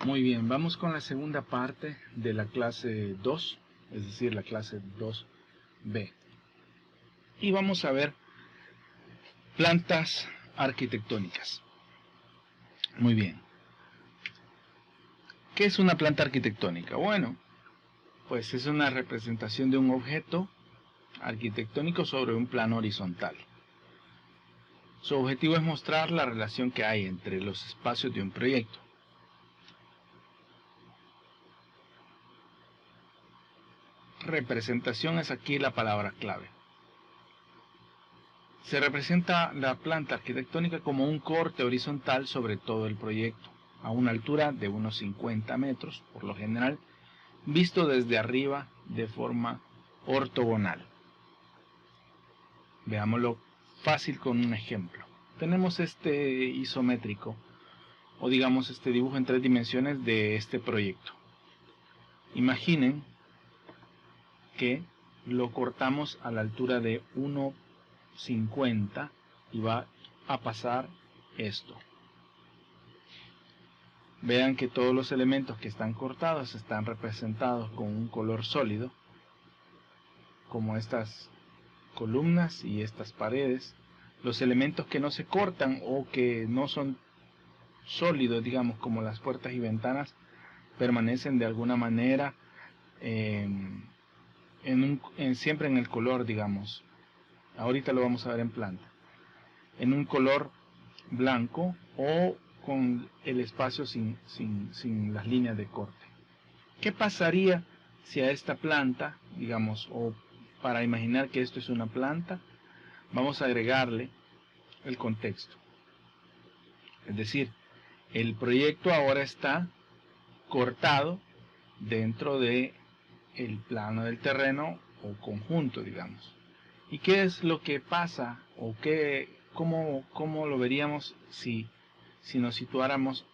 Muy bien, vamos con la segunda parte de la clase 2, es decir, la clase 2B. Y vamos a ver plantas arquitectónicas. Muy bien. ¿Qué es una planta arquitectónica? Bueno, pues es una representación de un objeto arquitectónico sobre un plano horizontal. Su objetivo es mostrar la relación que hay entre los espacios de un proyecto. Representación es aquí la palabra clave. Se representa la planta arquitectónica como un corte horizontal sobre todo el proyecto, a una altura de unos 50 metros, por lo general, visto desde arriba de forma ortogonal. Veámoslo fácil con un ejemplo. Tenemos este isométrico, o digamos este dibujo en 3 dimensiones de este proyecto. Imaginen que lo cortamos a la altura de 1,50 y va a pasar esto. Vean que todos los elementos que están cortados están representados con un color sólido, como estas columnas y estas paredes. Los elementos que no se cortan o que no son sólidos, digamos, como las puertas y ventanas, permanecen de alguna manera siempre en el color, digamos. Ahorita lo vamos a ver en planta. En un color blanco o con el espacio sin las líneas de corte. ¿Qué pasaría si a esta planta, digamos, o para imaginar que esto es una planta, vamos a agregarle el contexto? Es decir, el proyecto ahora está cortado dentro de el plano del terreno o conjunto, digamos. ¿Y qué es lo que pasa o cómo lo veríamos si nos situáramos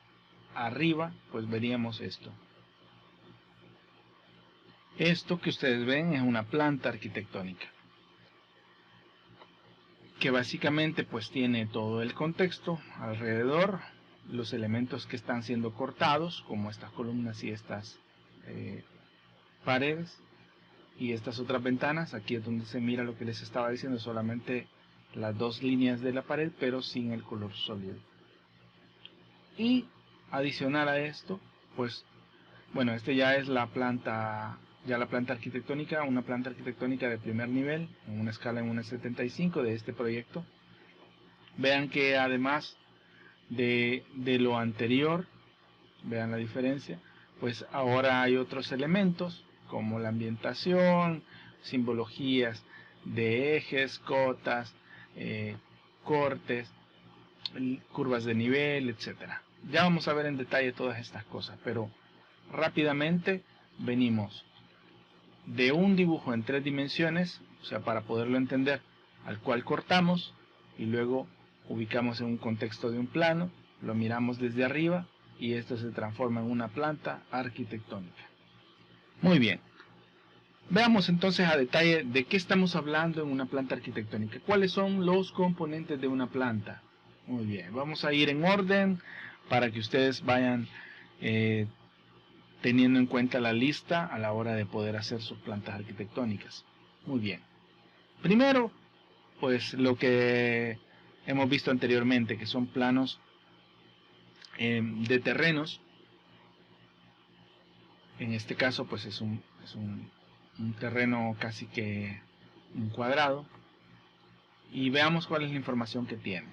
arriba? Pues veríamos esto. Esto que ustedes ven es una planta arquitectónica que básicamente pues tiene todo el contexto alrededor, los elementos que están siendo cortados, como estas columnas y estas paredes y estas otras ventanas. Aquí es donde se mira lo que les estaba diciendo, solamente las dos líneas de la pared, pero sin el color sólido. Y adicional a esto, pues bueno, este ya es la planta arquitectónica, una planta arquitectónica de primer nivel, en una escala en 1,75 de este proyecto. Vean que además de lo anterior, vean la diferencia, pues ahora hay otros elementos como la ambientación, simbologías de ejes, cotas, cortes, curvas de nivel, etcétera. Ya vamos a ver en detalle todas estas cosas, pero rápidamente venimos de un dibujo en 3 dimensiones, o sea, para poderlo entender, al cual cortamos y luego ubicamos en un contexto de un plano, lo miramos desde arriba y esto se transforma en una planta arquitectónica. Muy bien. Veamos entonces a detalle de qué estamos hablando en una planta arquitectónica. ¿Cuáles son los componentes de una planta? Muy bien, vamos a ir en orden para que ustedes vayan teniendo en cuenta la lista a la hora de poder hacer sus plantas arquitectónicas. Muy bien. Primero, pues lo que hemos visto anteriormente, que son planos de terrenos. En este caso, pues es un terreno casi que un cuadrado. Y veamos cuál es la información que tiene.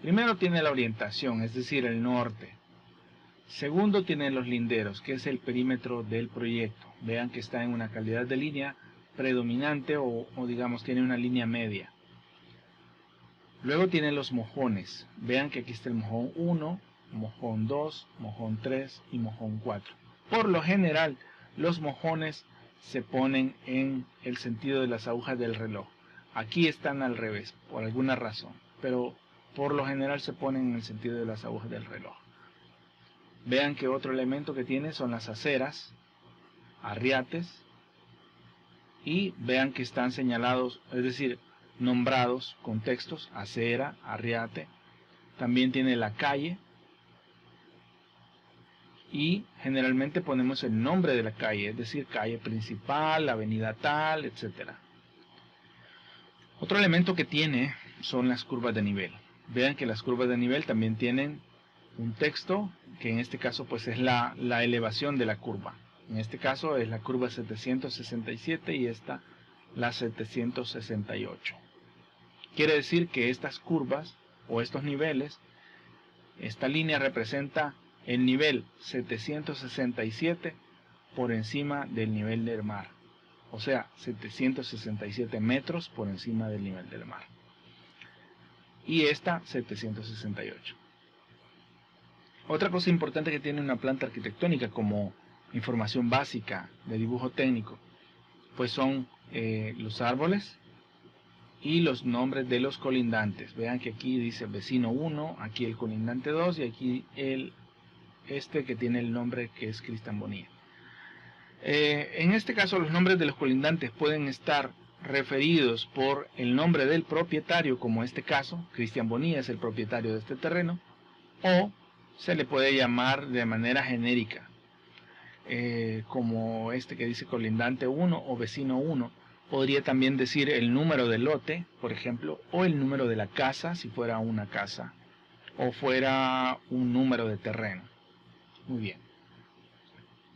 Primero tiene la orientación, es decir, el norte. Segundo tiene los linderos, que es el perímetro del proyecto. Vean que está en una calidad de línea predominante o digamos tiene una línea media. Luego tiene los mojones. Vean que aquí está el mojón 1, mojón 2, mojón 3 y mojón 4. Por lo general, los mojones se ponen en el sentido de las agujas del reloj. Aquí están al revés, por alguna razón, pero por lo general se ponen en el sentido de las agujas del reloj. Vean que otro elemento que tiene son las aceras, arriates, y vean que están señalados, es decir, nombrados con textos, acera, arriate. También tiene la calle y generalmente ponemos el nombre de la calle, es decir, calle principal, avenida tal, etc. Otro elemento que tiene son las curvas de nivel. Vean que las curvas de nivel también tienen un texto, que en este caso pues es la elevación de la curva. En este caso es la curva 767 y esta la 768. Quiere decir que estas curvas o estos niveles, esta línea representa el nivel 767 por encima del nivel del mar. O sea, 767 metros por encima del nivel del mar. Y esta 768. Otra cosa importante que tiene una planta arquitectónica como información básica de dibujo técnico, pues son los árboles y los nombres de los colindantes. Vean que aquí dice vecino 1, aquí el colindante 2 y aquí este que tiene el nombre que es Cristian Bonilla. En este caso los nombres de los colindantes pueden estar referidos por el nombre del propietario, como este caso, Cristian Bonilla es el propietario de este terreno, o se le puede llamar de manera genérica, como este que dice colindante 1 o vecino 1. Podría también decir el número del lote, por ejemplo, o el número de la casa, si fuera una casa, o fuera un número de terreno. Muy bien.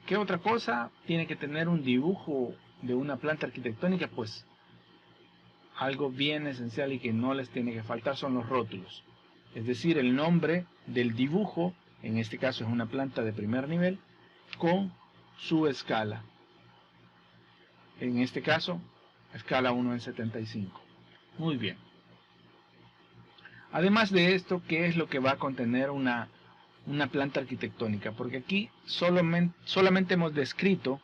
¿Qué otra cosa tiene que tener un dibujo de una planta arquitectónica? Pues algo bien esencial y que no les tiene que faltar son los rótulos. Es decir, el nombre del dibujo, en este caso es una planta de primer nivel, con su escala. En este caso, escala 1/75. Muy bien. Además de esto, ¿qué es lo que va a contener una planta arquitectónica? Porque aquí solamente hemos descrito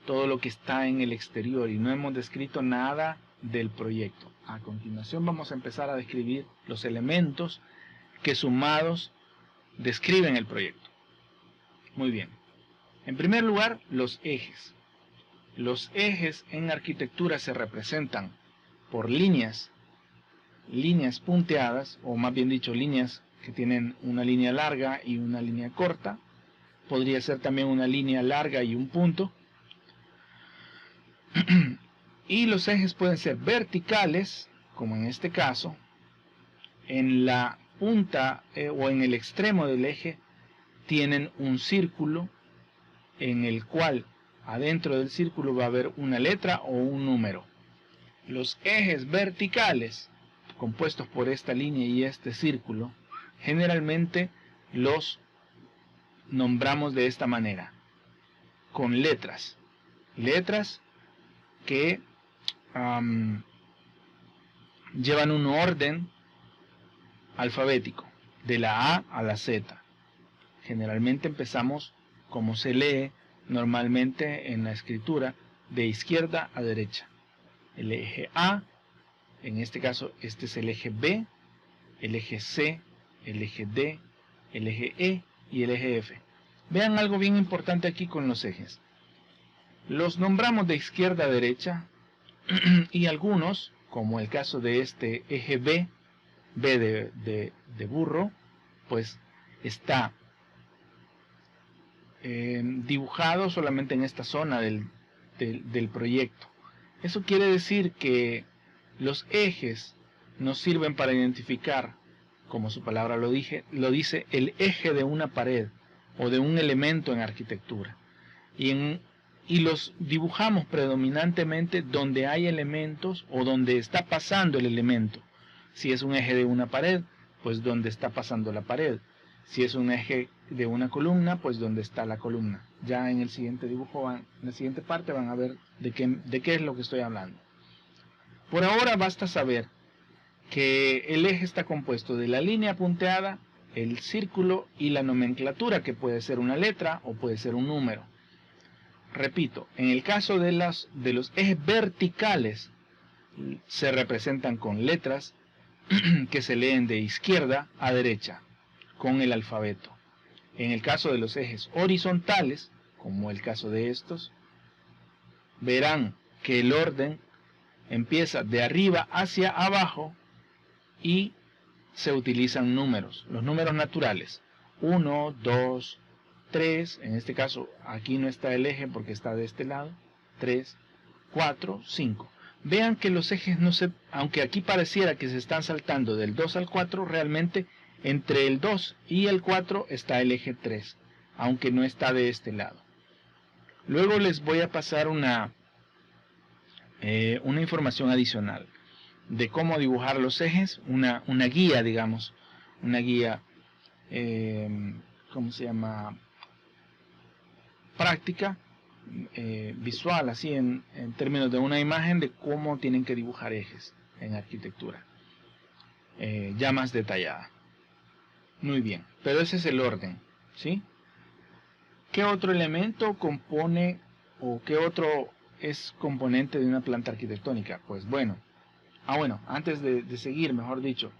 todo lo que está en el exterior y no hemos descrito nada del proyecto. A continuación vamos a empezar a describir los elementos que sumados describen el proyecto. Muy bien. En primer lugar, los ejes. Los ejes en arquitectura se representan por líneas punteadas, o más bien dicho, líneas que tienen una línea larga y una línea corta. Podría ser también una línea larga y un punto. Y los ejes pueden ser verticales, como en este caso. En la punta o en el extremo del eje tienen un círculo en el cual adentro del círculo va a haber una letra o un número. Los ejes verticales compuestos por esta línea y este círculo, generalmente los nombramos de esta manera, con letras que llevan un orden alfabético, de la A a la Z. Generalmente empezamos como se lee normalmente en la escritura, de izquierda a derecha. El eje A, en este caso este es el eje B, el eje C, el eje D, el eje E y el eje F. Vean algo bien importante aquí con los ejes. Los nombramos de izquierda a derecha y algunos, como el caso de este eje B, de burro, pues está dibujado solamente en esta zona del proyecto. Eso quiere decir que los ejes nos sirven para identificar, como su palabra lo dice, el eje de una pared o de un elemento en arquitectura. Y los dibujamos predominantemente donde hay elementos o donde está pasando el elemento. Si es un eje de una pared, pues donde está pasando la pared. Si es un eje de una columna, pues donde está la columna. Ya en el siguiente dibujo, en la siguiente parte van a ver de qué es lo que estoy hablando. Por ahora basta saber que el eje está compuesto de la línea punteada, el círculo y la nomenclatura, que puede ser una letra o puede ser un número. Repito, en el caso de los ejes verticales, se representan con letras que se leen de izquierda a derecha, con el alfabeto. En el caso de los ejes horizontales, como el caso de estos, verán que el orden empieza de arriba hacia abajo y se utilizan números, los números naturales, 1, 2, 3, en este caso aquí no está el eje porque está de este lado, 3, 4, 5. Vean que los ejes no se, aunque aquí pareciera que se están saltando del 2 al 4, realmente entre el 2 y el 4 está el eje 3, aunque no está de este lado. Luego les voy a pasar una información adicional de cómo dibujar los ejes, una guía, digamos, una guía, ¿cómo se llama? Práctica, visual, así en términos de una imagen de cómo tienen que dibujar ejes en arquitectura, ya más detallada. Muy bien, pero ese es el orden, ¿sí? ¿Qué otro elemento compone o qué otro es componente de una planta arquitectónica? Pues bueno, antes de seguir, mejor dicho,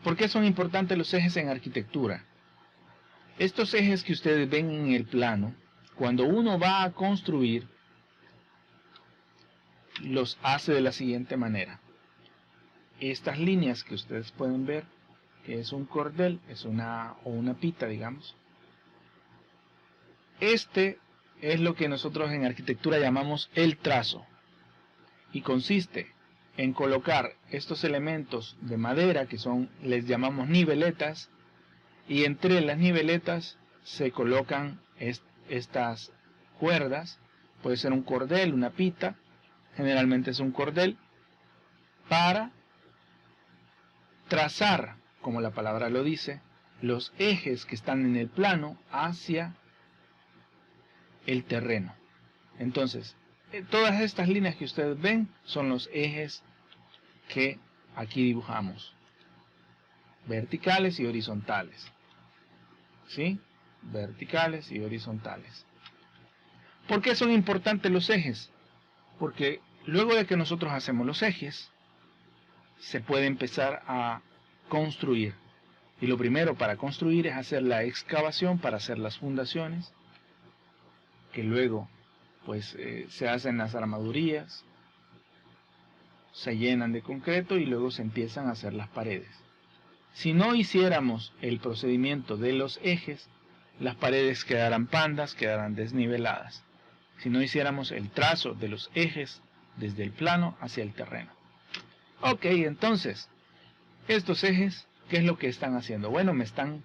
¿por qué son importantes los ejes en arquitectura? Estos ejes que ustedes ven en el plano, cuando uno va a construir, los hace de la siguiente manera. Estas líneas que ustedes pueden ver, que es un cordel, o una pita, digamos. Este es lo que nosotros en arquitectura llamamos el trazo, y consiste en colocar estos elementos de madera que les llamamos niveletas, y entre las niveletas se colocan estas cuerdas. Puede ser un cordel, una pita, generalmente es un cordel, para trazar, como la palabra lo dice, los ejes que están en el plano hacia el terreno. Entonces, todas estas líneas que ustedes ven son los ejes que aquí dibujamos, verticales y horizontales, ¿sí? Verticales y horizontales. ¿Por qué son importantes los ejes? Porque luego de que nosotros hacemos los ejes, se puede empezar a construir. Y lo primero para construir es hacer la excavación, para hacer las fundaciones, que luego pues se hacen las armadurías, se llenan de concreto y luego se empiezan a hacer las paredes. Si no hiciéramos el procedimiento de los ejes, las paredes quedarán pandas, quedarán desniveladas. Si no hiciéramos el trazo de los ejes desde el plano hacia el terreno. Ok, entonces, estos ejes, ¿qué es lo que están haciendo? Bueno, me están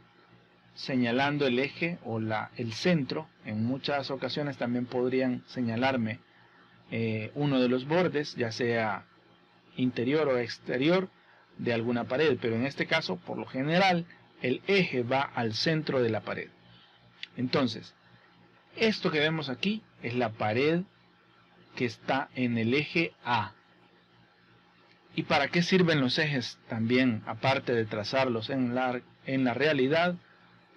señalando el eje o el centro. En muchas ocasiones también podrían señalarme uno de los bordes, ya sea interior o exterior de alguna pared, pero en este caso, por lo general, el eje va al centro de la pared. Entonces, esto que vemos aquí es la pared que está en el eje A. ¿Y para qué sirven los ejes también? Aparte de trazarlos en la realidad,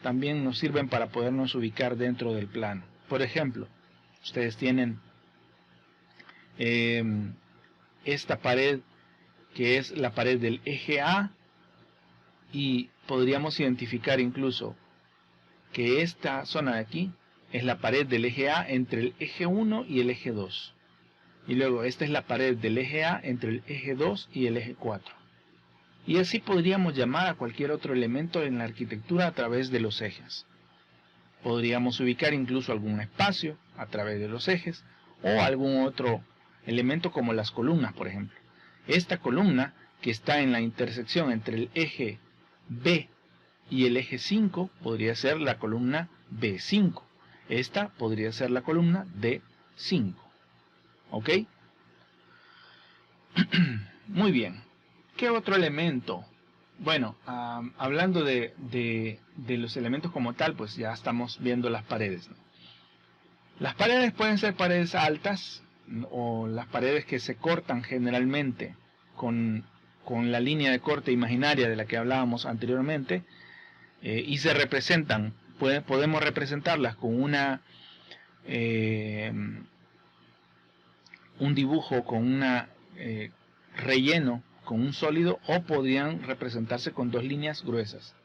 también nos sirven para podernos ubicar dentro del plano. Por ejemplo, ustedes tienen esta pared que es la pared del eje A, y podríamos identificar incluso que esta zona de aquí es la pared del eje A entre el eje 1 y el eje 2. Y luego esta es la pared del eje A entre el eje 2 y el eje 4. Y así podríamos llamar a cualquier otro elemento en la arquitectura a través de los ejes. Podríamos ubicar incluso algún espacio a través de los ejes, o algún otro elemento como las columnas, por ejemplo. Esta columna que está en la intersección entre el eje B y el eje 5 podría ser la columna B5. Esta podría ser la columna D5. ¿Ok? Muy bien. ¿Qué otro elemento? Bueno, hablando de los elementos como tal, pues ya estamos viendo las paredes, ¿no? Las paredes pueden ser paredes altas, o las paredes que se cortan generalmente con la línea de corte imaginaria de la que hablábamos anteriormente, y se representan, podemos representarlas con un dibujo, con una relleno, con un sólido, o podrían representarse con dos líneas gruesas.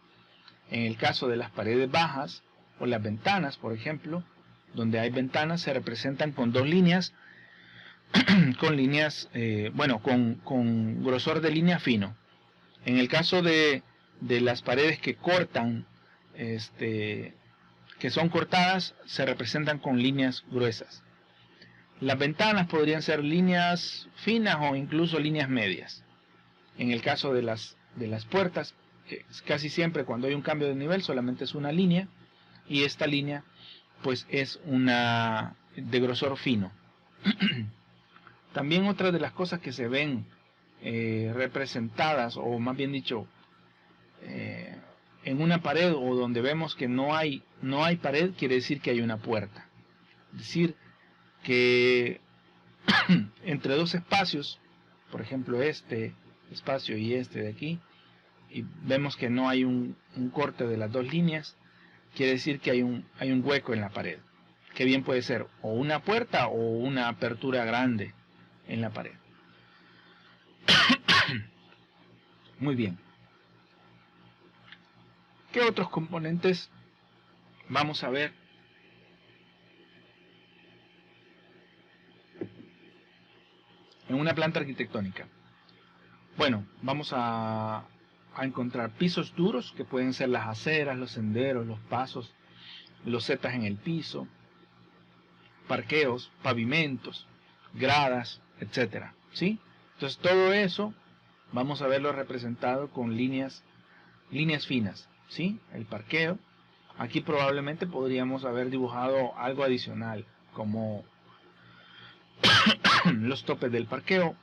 En el caso de las paredes bajas o las ventanas, por ejemplo, donde hay ventanas, se representan con dos líneas, con líneas, con grosor de línea fino. En el caso de las paredes que cortan que son cortadas se representan con líneas gruesas. Las ventanas podrían ser líneas finas o incluso líneas medias. En el caso de las puertas, casi siempre cuando hay un cambio de nivel solamente es una línea, y esta línea pues es una de grosor fino. También otra de las cosas que se ven representadas, o más bien dicho, en una pared, o donde vemos que no hay pared, quiere decir que hay una puerta. Es decir, que entre dos espacios, por ejemplo este espacio y este de aquí, y vemos que no hay un corte de las dos líneas, quiere decir que hay un hueco en la pared, que bien puede ser o una puerta o una apertura grande en la pared. Muy bien. ¿Qué otros componentes vamos a ver? En una planta arquitectónica. Bueno, vamos a encontrar pisos duros, que pueden ser las aceras, los senderos, los pasos, losetas en el piso, parqueos, pavimentos, gradas, etcétera, ¿sí? Entonces todo eso vamos a verlo representado con líneas finas, ¿sí? El parqueo. Aquí probablemente podríamos haber dibujado algo adicional, como los topes del parqueo,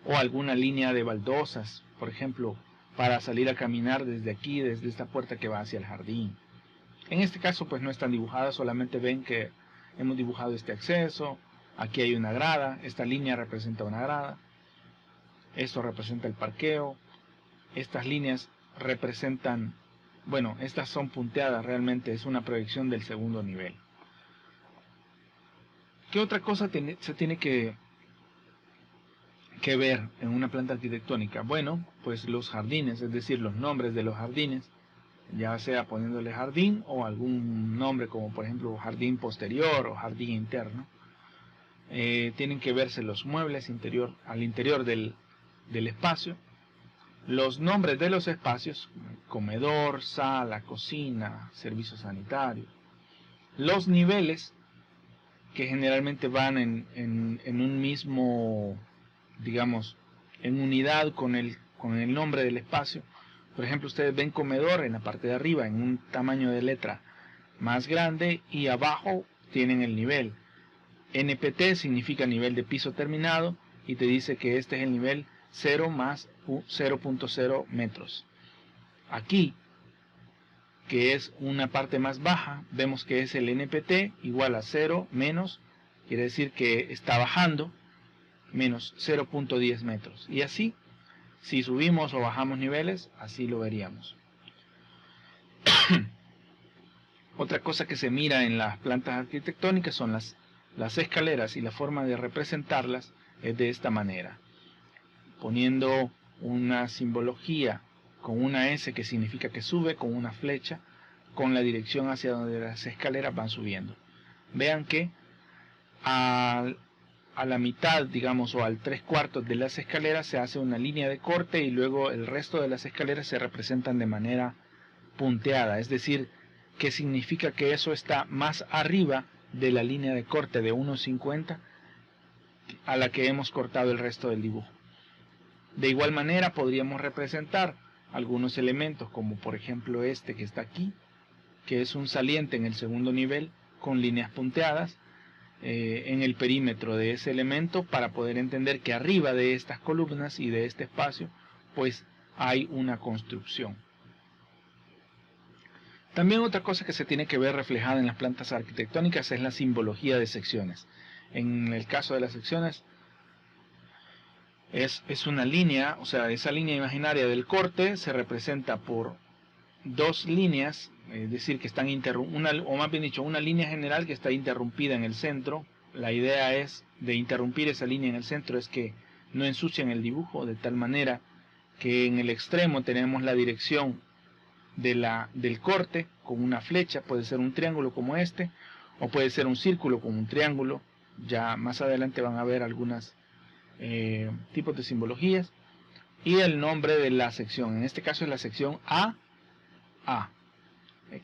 o alguna línea de baldosas, por ejemplo, para salir a caminar desde aquí, desde esta puerta que va hacia el jardín. En este caso pues no están dibujadas, solamente ven que hemos dibujado este acceso. Aquí hay una grada, esta línea representa una grada, esto representa el parqueo, estas líneas representan, bueno, estas son punteadas, realmente es una proyección del segundo nivel. ¿Qué otra cosa se tiene que ver en una planta arquitectónica? Bueno, pues los jardines, es decir, los nombres de los jardines, ya sea poniéndole jardín o algún nombre como por ejemplo jardín posterior o jardín interno. Tienen que verse los muebles al interior del espacio, los nombres de los espacios, comedor, sala, cocina, servicio sanitario, los niveles, que generalmente van en un mismo, digamos, en unidad con el nombre del espacio. Por ejemplo, ustedes ven comedor en la parte de arriba en un tamaño de letra más grande, y abajo tienen el nivel. NPT significa nivel de piso terminado, y te dice que este es el nivel 0 más 0.0 metros. Aquí, que es una parte más baja, vemos que es el NPT igual a 0 menos, quiere decir que está bajando, menos 0.10 metros. Y así, si subimos o bajamos niveles, así lo veríamos. Otra cosa que se mira en las plantas arquitectónicas son las escaleras, y la forma de representarlas es de esta manera, poniendo una simbología con una S que significa que sube, con una flecha, con la dirección hacia donde las escaleras van subiendo. Vean que a la mitad, digamos, o al 3/4 de las escaleras se hace una línea de corte, y luego el resto de las escaleras se representan de manera punteada, es decir, que significa que eso está más arriba de la línea de corte de 1.50 a la que hemos cortado el resto del dibujo. De igual manera podríamos representar algunos elementos, como por ejemplo este que está aquí, que es un saliente en el segundo nivel con líneas punteadas en el perímetro de ese elemento, para poder entender que arriba de estas columnas y de este espacio pues hay una construcción. También otra cosa que se tiene que ver reflejada en las plantas arquitectónicas es la simbología de secciones. En el caso de las secciones es una línea, o sea, esa línea imaginaria del corte se representa por dos líneas, es decir, que están o más bien dicho, una línea general que está interrumpida en el centro. La idea es de interrumpir esa línea en el centro, es que no ensucien el dibujo, de tal manera que en el extremo tenemos la dirección del corte con una flecha, puede ser un triángulo como este, o puede ser un círculo con un triángulo. Ya más adelante van a ver algunos tipos de simbologías, y el nombre de la sección, en este caso es la sección A.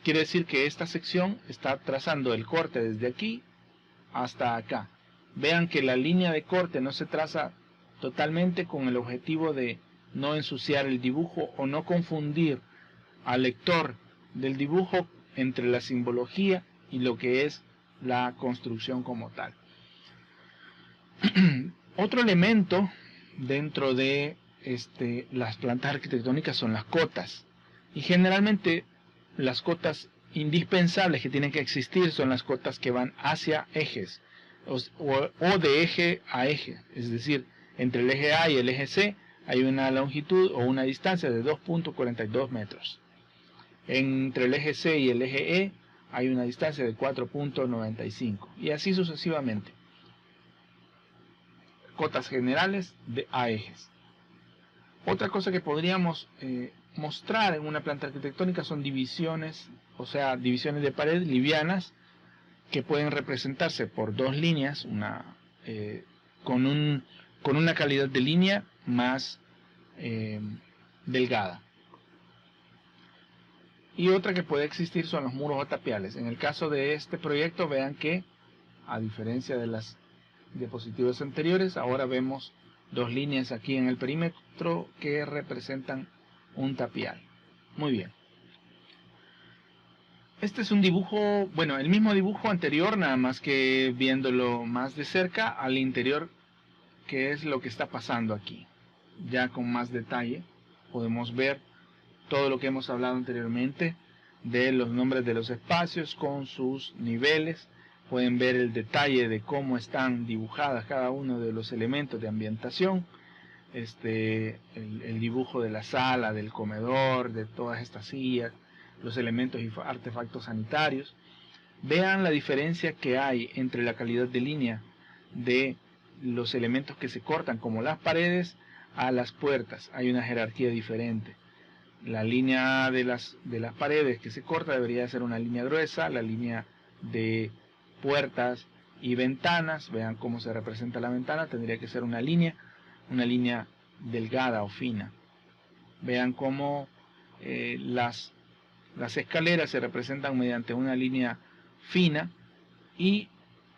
Quiere decir que esta sección está trazando el corte desde aquí hasta acá. Vean que la línea de corte no se traza totalmente con el objetivo de no ensuciar el dibujo o no confundir al lector del dibujo entre la simbología y lo que es la construcción como tal. Otro elemento dentro de las plantas arquitectónicas son las cotas, y generalmente las cotas indispensables que tienen que existir son las cotas que van hacia ejes o de eje a eje, es decir, entre el eje A y el eje C hay una longitud o una distancia de 2.42 metros. Entre el eje C y el eje E hay una distancia de 4.95 y así sucesivamente. Cotas generales a ejes. Otra cosa que podríamos mostrar en una planta arquitectónica son divisiones, o sea, divisiones de pared livianas que pueden representarse por dos líneas, con una calidad de línea más delgada. Y otra que puede existir son los muros o tapiales. En el caso de este proyecto, vean que, a diferencia de las diapositivas anteriores, ahora vemos dos líneas aquí en el perímetro que representan un tapial. Muy bien. Este es un dibujo, bueno, el mismo dibujo anterior, nada más que viéndolo más de cerca al interior, que es lo que está pasando aquí. Ya con más detalle podemos ver todo lo que hemos hablado anteriormente de los nombres de los espacios con sus niveles. Pueden ver el detalle de cómo están dibujadas cada uno de los elementos de ambientación, el dibujo de la sala, del comedor, de todas estas sillas, los elementos y artefactos sanitarios. Vean la diferencia que hay entre la calidad de línea de los elementos que se cortan, como las paredes, a las puertas. Hay una jerarquía diferente. La línea de las paredes que se corta debería ser una línea gruesa. La línea de puertas y ventanas, vean cómo se representa la ventana, tendría que ser una línea delgada o fina. Vean cómo las escaleras se representan mediante una línea fina, y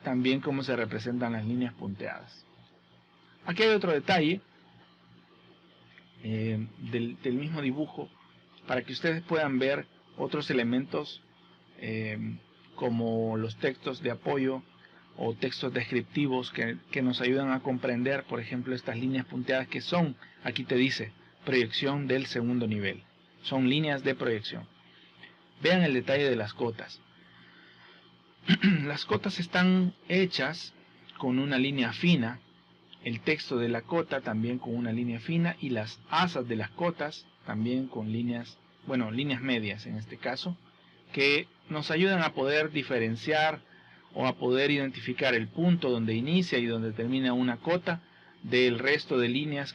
también cómo se representan las líneas punteadas. Aquí hay otro detalle del mismo dibujo, para que ustedes puedan ver otros elementos como los textos de apoyo o textos descriptivos que nos ayudan a comprender, por ejemplo, estas líneas punteadas que son, aquí te dice, proyección del segundo nivel. Son líneas de proyección. Vean el detalle de las cotas. Las cotas están hechas con una línea fina, el texto de la cota también con una línea fina, y las asas de las cotas también con líneas medias en este caso, que nos ayudan a poder diferenciar o a poder identificar el punto donde inicia y donde termina una cota del resto de líneas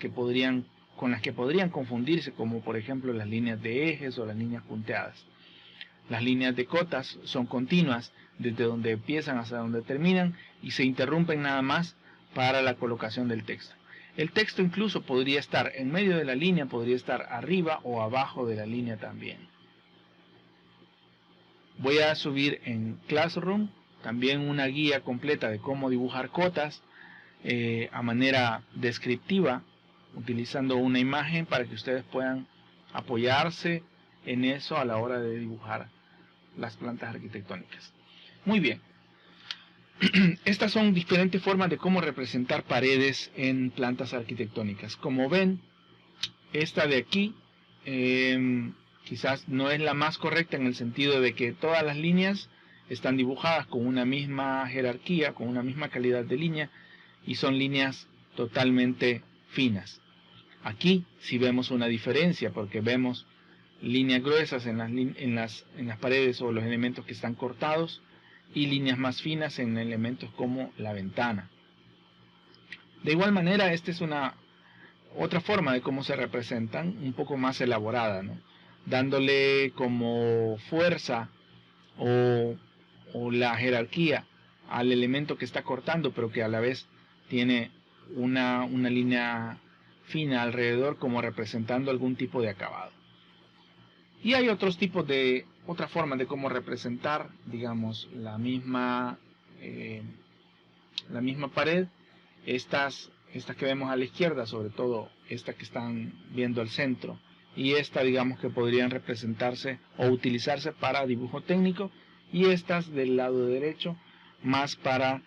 con las que podrían confundirse, como por ejemplo las líneas de ejes o las líneas punteadas. Las líneas de cotas son continuas desde donde empiezan hasta donde terminan y se interrumpen nada más para la colocación del texto. El texto incluso podría estar en medio de la línea, podría estar arriba o abajo de la línea también. Voy a subir en Classroom también una guía completa de cómo dibujar cotas a manera descriptiva, utilizando una imagen para que ustedes puedan apoyarse en eso a la hora de dibujar las plantas arquitectónicas. Muy bien. Estas son diferentes formas de cómo representar paredes en plantas arquitectónicas. Como ven, esta de aquí quizás no es la más correcta, en el sentido de que todas las líneas están dibujadas con una misma jerarquía, con una misma calidad de línea, y son líneas totalmente finas. Aquí sí vemos una diferencia, porque vemos líneas gruesas en las paredes o los elementos que están cortados, y líneas más finas en elementos como la ventana. De igual manera, esta es otra forma de cómo se representan, un poco más elaborada, ¿no? Dándole como fuerza o la jerarquía al elemento que está cortando, pero que a la vez tiene una línea fina alrededor, como representando algún tipo de acabado. Y hay otros tipos de otra forma de cómo representar, digamos, la misma pared. Estas que vemos a la izquierda, sobre todo esta que están viendo al centro, y esta, digamos, que podrían representarse o utilizarse para dibujo técnico, y estas del lado derecho más para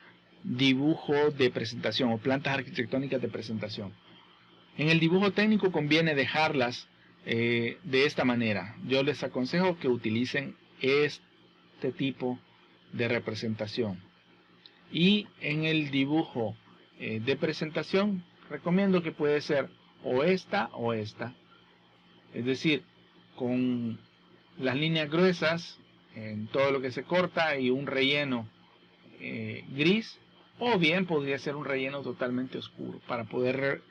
dibujo de presentación o plantas arquitectónicas de presentación. En el dibujo técnico conviene dejarlas de esta manera. Yo les aconsejo que utilicen este tipo de representación. Y en el dibujo de presentación recomiendo que puede ser o esta, es decir, con las líneas gruesas en todo lo que se corta y un relleno gris, o bien podría ser un relleno totalmente oscuro para poder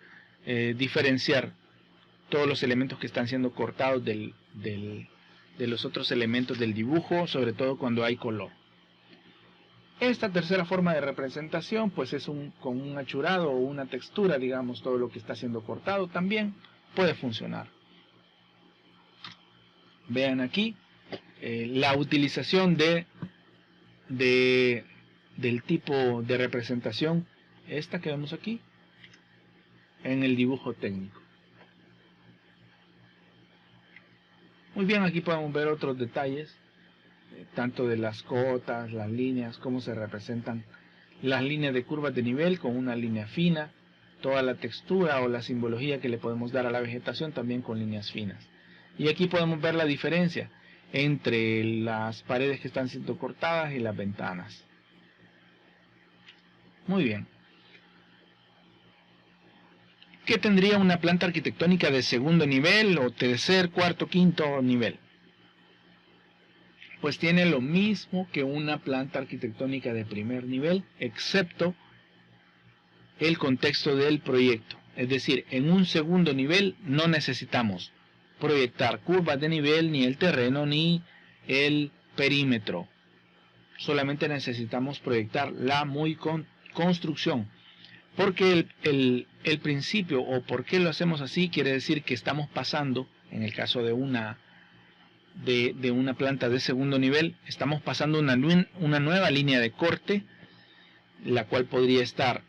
diferenciar todos los elementos que están siendo cortados de los otros elementos del dibujo, sobre todo cuando hay color. Esta tercera forma de representación pues es con un achurado o una textura, digamos, todo lo que está siendo cortado también puede funcionar. Vean aquí la utilización del tipo de representación, esta que vemos aquí, en el dibujo técnico. Muy bien, aquí podemos ver otros detalles, tanto de las cotas, las líneas, cómo se representan las líneas de curvas de nivel con una línea fina, toda la textura o la simbología que le podemos dar a la vegetación también con líneas finas. Y aquí podemos ver la diferencia entre las paredes que están siendo cortadas y las ventanas. Muy bien. ¿Qué tendría una planta arquitectónica de segundo nivel o tercer, cuarto, quinto nivel? Pues tiene lo mismo que una planta arquitectónica de primer nivel, excepto el contexto del proyecto. Es decir, en un segundo nivel no necesitamos proyectar curvas de nivel, ni el terreno, ni el perímetro. Solamente necesitamos proyectar la construcción. Porque el principio, o por qué lo hacemos así, quiere decir que estamos pasando, en el caso de una planta de segundo nivel, estamos pasando una nueva línea de corte, la cual podría estar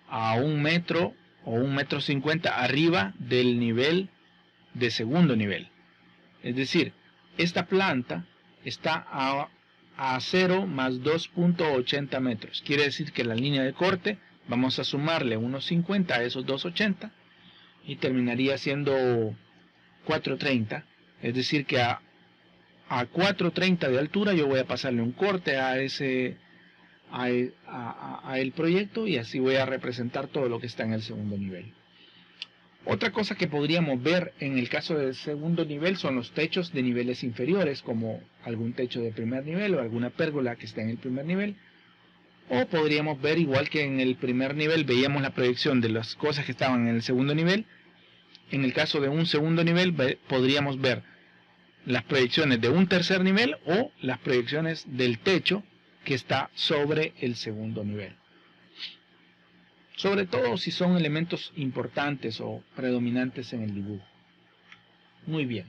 a 1 metro o 1,50 metros arriba del nivel de segundo nivel. Es decir, esta planta está a 0 más 2,80 metros. Quiere decir que la línea de corte, vamos a sumarle unos 50 a esos 2,80 y terminaría siendo 4,30. Es decir que a 4,30 de altura yo voy a pasarle un corte a el proyecto, y así voy a representar todo lo que está en el segundo nivel. Otra cosa que podríamos ver en el caso del segundo nivel son los techos de niveles inferiores, como algún techo de primer nivel o alguna pérgola que está en el primer nivel. O podríamos ver, igual que en el primer nivel veíamos la proyección de las cosas que estaban en el segundo nivel, en el caso de un segundo nivel podríamos ver las proyecciones de un tercer nivel o las proyecciones del techo que está sobre el segundo nivel. Sobre todo si son elementos importantes o predominantes en el dibujo. Muy bien.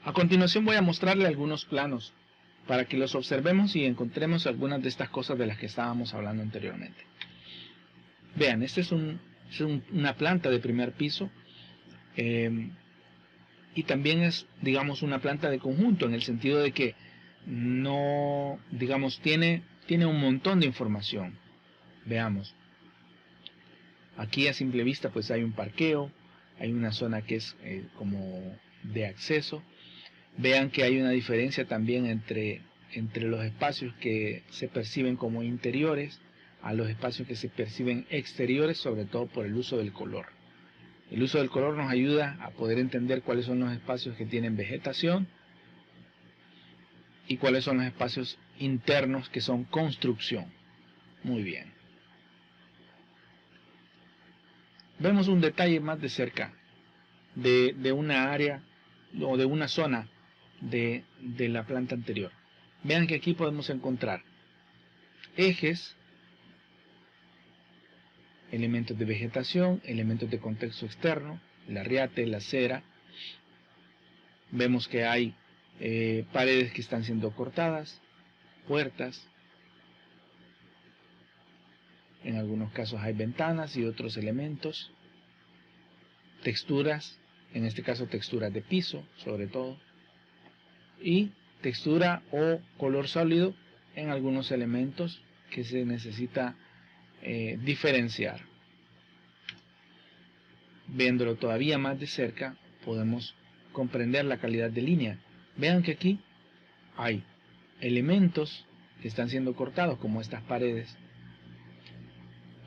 A continuación voy a mostrarle algunos planos para que los observemos y encontremos algunas de estas cosas de las que estábamos hablando anteriormente. Vean, este es una planta de primer piso, y también es, digamos, una planta de conjunto, en el sentido de que no, digamos, tiene un montón de información. Veamos. Aquí a simple vista pues hay un parqueo, hay una zona que es como de acceso. Vean que hay una diferencia también entre los espacios que se perciben como interiores a los espacios que se perciben exteriores, sobre todo por el uso del color. El uso del color nos ayuda a poder entender cuáles son los espacios que tienen vegetación y cuáles son los espacios internos que son construcción. Muy bien. Vemos un detalle más de cerca de una área o de una zona de la planta anterior. Vean que aquí podemos encontrar ejes, elementos de vegetación, elementos de contexto externo, el arriate, la acera. Vemos que hay paredes que están siendo cortadas, puertas. En algunos casos hay ventanas y otros elementos. Texturas, en este caso texturas de piso, sobre todo. Y textura o color sólido en algunos elementos que se necesita diferenciar. Viéndolo todavía más de cerca, podemos comprender la calidad de línea. Vean que aquí hay elementos que están siendo cortados, como estas paredes.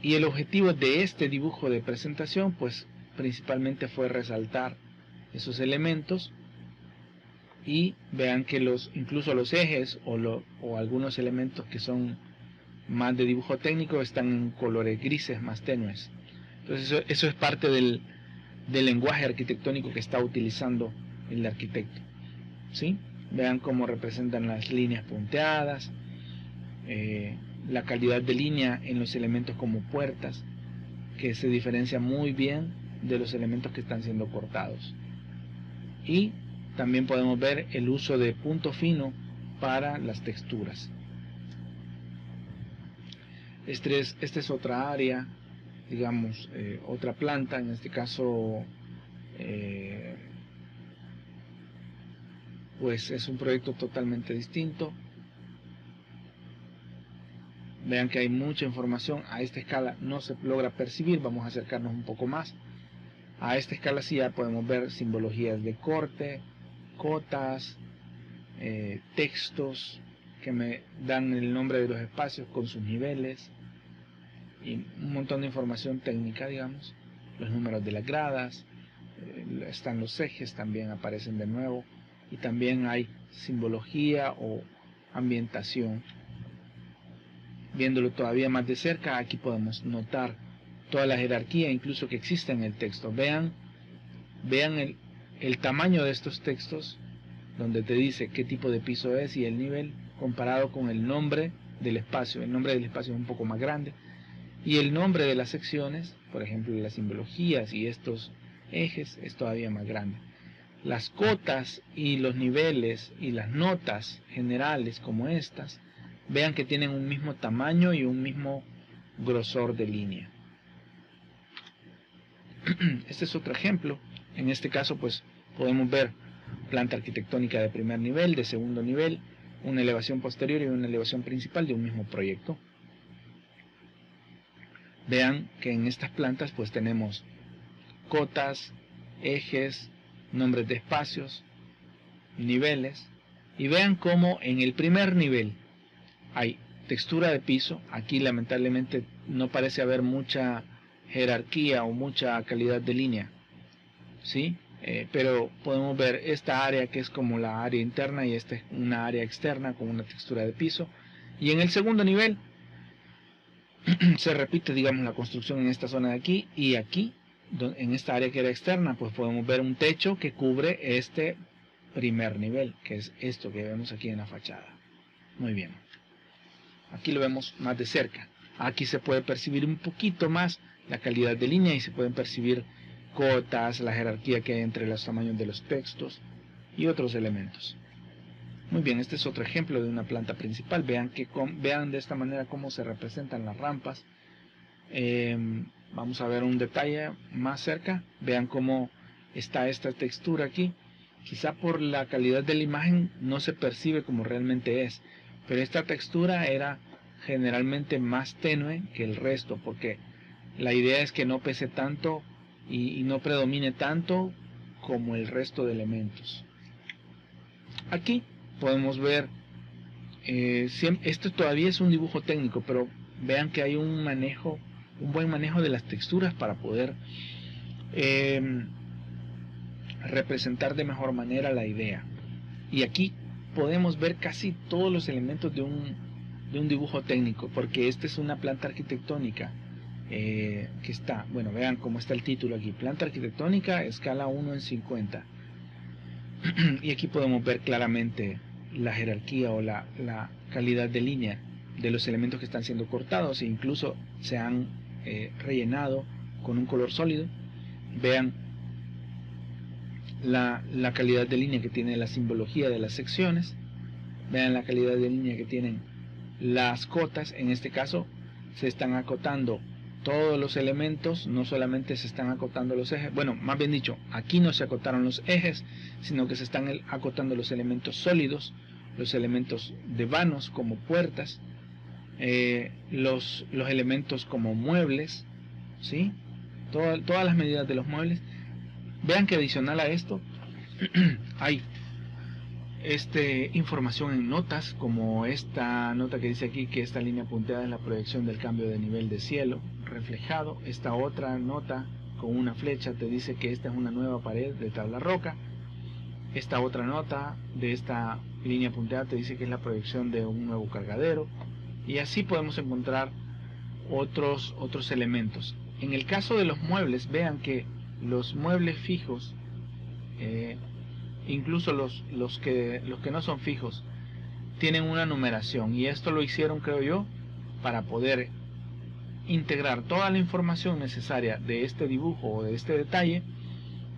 Y el objetivo de este dibujo de presentación, pues principalmente fue resaltar esos elementos. Y vean que incluso los ejes o algunos elementos que son más de dibujo técnico están en colores grises más tenues. Entonces eso es parte del lenguaje arquitectónico que está utilizando el arquitecto, ¿sí? Vean cómo representan las líneas punteadas, la calidad de línea en los elementos como puertas, que se diferencia muy bien de los elementos que están siendo cortados. Y también podemos ver el uso de punto fino para las texturas. Esta es otra área, digamos, otra planta, en este caso pues es un proyecto totalmente distinto. Vean que hay mucha información. A esta escala no se logra percibir, vamos a acercarnos un poco más. A esta escala sí ya podemos ver simbologías de corte, cotas, textos que me dan el nombre de los espacios con sus niveles y un montón de información técnica, digamos, los números de las gradas, están los ejes, también aparecen de nuevo, y también hay simbología o ambientación. Viéndolo todavía más de cerca, aquí podemos notar toda la jerarquía incluso que existe en el texto. Vean el tamaño de estos textos, donde te dice qué tipo de piso es y el nivel, comparado con el nombre del espacio. El nombre del espacio es un poco más grande, y el nombre de las secciones, por ejemplo las simbologías y estos ejes, es todavía más grande. Las cotas y los niveles y las notas generales como estas, vean que tienen un mismo tamaño y un mismo grosor de línea. Este es otro ejemplo. En este caso pues podemos ver planta arquitectónica de primer nivel, de segundo nivel, una elevación posterior y una elevación principal de un mismo proyecto. Vean que en estas plantas pues tenemos cotas, ejes, nombres de espacios, niveles, y vean cómo en el primer nivel hay textura de piso. Aquí lamentablemente no parece haber mucha jerarquía o mucha calidad de línea, ¿sí? Pero podemos ver esta área que es como la área interna, y esta es una área externa con una textura de piso. Y en el segundo nivel se repite, digamos, la construcción en esta zona de aquí, y aquí en esta área que era externa pues podemos ver un techo que cubre este primer nivel, que es esto que vemos aquí en la fachada. Muy bien, aquí lo vemos más de cerca. Aquí se puede percibir un poquito más la calidad de línea y se pueden percibir cotas, la jerarquía que hay entre los tamaños de los textos y otros elementos. Muy bien, este es otro ejemplo de una planta principal. Vean de esta manera cómo se representan las rampas. Vamos a ver un detalle más cerca. Vean cómo está esta textura aquí. Quizá por la calidad de la imagen no se percibe como realmente es, pero esta textura era generalmente más tenue que el resto, porque la idea es que no pese tanto y no predomine tanto como el resto de elementos. Aquí podemos ver, esto todavía es un dibujo técnico, pero vean que hay un buen manejo de las texturas para poder representar de mejor manera la idea. Y aquí podemos ver casi todos los elementos de un dibujo técnico, porque esta es una planta arquitectónica que está, bueno, vean cómo está el título aquí, planta arquitectónica escala 1:50. Y aquí podemos ver claramente la jerarquía o la calidad de línea de los elementos que están siendo cortados, e incluso se han rellenado con un color sólido. Vean la calidad de línea que tiene la simbología de las secciones. Vean la calidad de línea que tienen las cotas. En este caso se están acotando todos los elementos, no solamente se están acotando los ejes. Bueno, más bien dicho, aquí no se acotaron los ejes, sino que se están acotando los elementos sólidos, los elementos de vanos como puertas, los elementos como muebles, ¿sí? Todas las medidas de los muebles. Vean que adicional a esto hay información en notas, como esta nota que dice aquí que esta línea punteada es la proyección del cambio de nivel de cielo reflejado. Esta otra nota con una flecha te dice que esta es una nueva pared de tabla roca. Esta otra nota de esta línea punteada te dice que es la proyección de un nuevo cargadero, y así podemos encontrar otros elementos. En el caso de los muebles, vean que los muebles fijos, incluso los que no son fijos, tienen una numeración, y esto lo hicieron, creo yo, para poder integrar toda la información necesaria de este dibujo o de este detalle,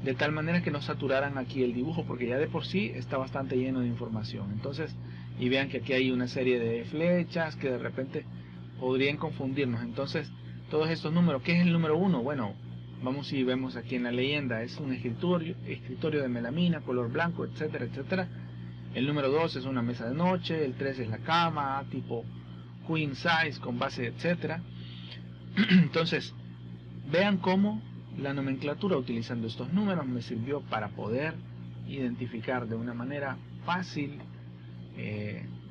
de tal manera que no saturaran aquí el dibujo, porque ya de por sí está bastante lleno de información. Entonces, y vean que aquí hay una serie de flechas que de repente podrían confundirnos. Entonces, todos estos números, ¿qué es el número 1? Bueno, vamos y vemos aquí en la leyenda, es un escritorio de melamina, color blanco, etcétera, etcétera. El número 2 es una mesa de noche, el 3 es la cama, tipo queen size, con base, etcétera. Entonces, vean cómo la nomenclatura utilizando estos números me sirvió para poder identificar de una manera fácil,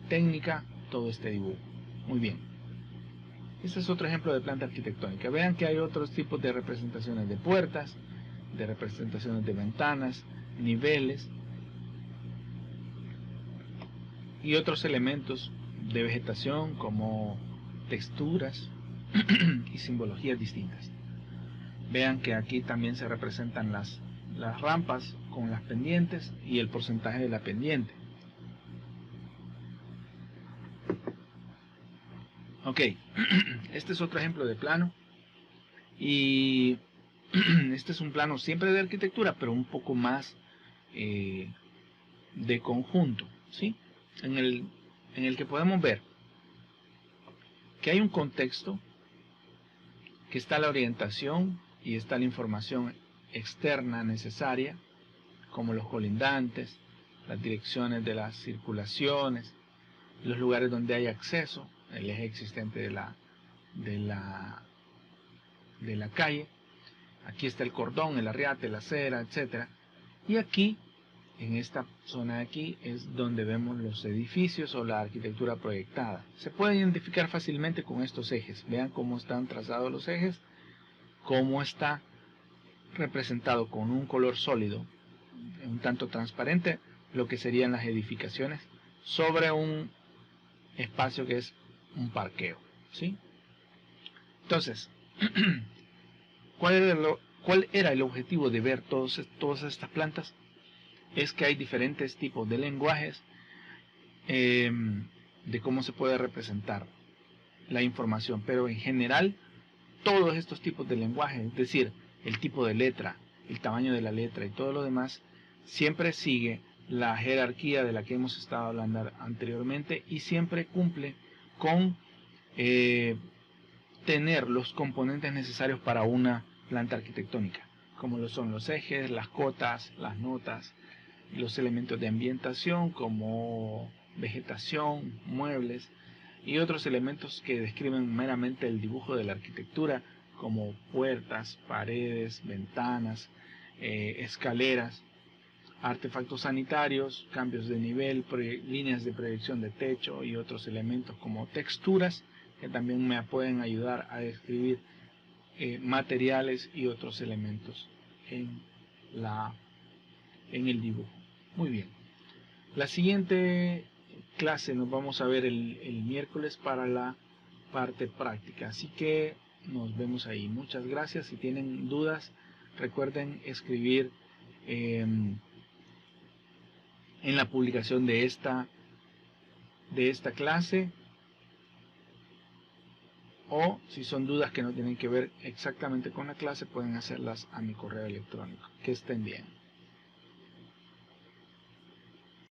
técnica, todo este dibujo. Muy bien. Este es otro ejemplo de planta arquitectónica. Vean que hay otros tipos de representaciones de puertas, de representaciones de ventanas, niveles y otros elementos de vegetación como texturas y simbologías distintas. Vean que aquí también se representan las rampas con las pendientes y el porcentaje de la pendiente. Ok, este es otro ejemplo de plano, y este es un plano siempre de arquitectura, pero un poco más de conjunto, ¿sí? En el que podemos ver que hay un contexto, que está la orientación y está la información externa necesaria, como los colindantes, las direcciones de las circulaciones, los lugares donde hay acceso, el eje existente de la calle. Aquí está el cordón, el arriate, la acera, etcétera. Y aquí, en esta zona de aquí, es donde vemos los edificios o la arquitectura proyectada. Se puede identificar fácilmente con estos ejes. Vean cómo están trazados los ejes, cómo está representado con un color sólido, un tanto transparente, lo que serían las edificaciones sobre un espacio que es un parqueo, ¿sí? Entonces, ¿cuál era el objetivo de ver todas estas plantas? Es que hay diferentes tipos de lenguajes de cómo se puede representar la información, pero en general todos estos tipos de lenguaje, es decir, el tipo de letra, el tamaño de la letra y todo lo demás, siempre sigue la jerarquía de la que hemos estado hablando anteriormente, y siempre cumple con tener los componentes necesarios para una planta arquitectónica, como lo son los ejes, las cotas, las notas, los elementos de ambientación como vegetación, muebles y otros elementos que describen meramente el dibujo de la arquitectura, como puertas, paredes, ventanas, escaleras, artefactos sanitarios, cambios de nivel, líneas de proyección de techo y otros elementos como texturas, que también me pueden ayudar a describir materiales y otros elementos en el dibujo. Muy bien. La siguiente clase nos vamos a ver el miércoles para la parte práctica. Así que nos vemos ahí. Muchas gracias. Si tienen dudas, recuerden escribir en la publicación de esta clase, o si son dudas que no tienen que ver exactamente con la clase, pueden hacerlas a mi correo electrónico. Que estén bien.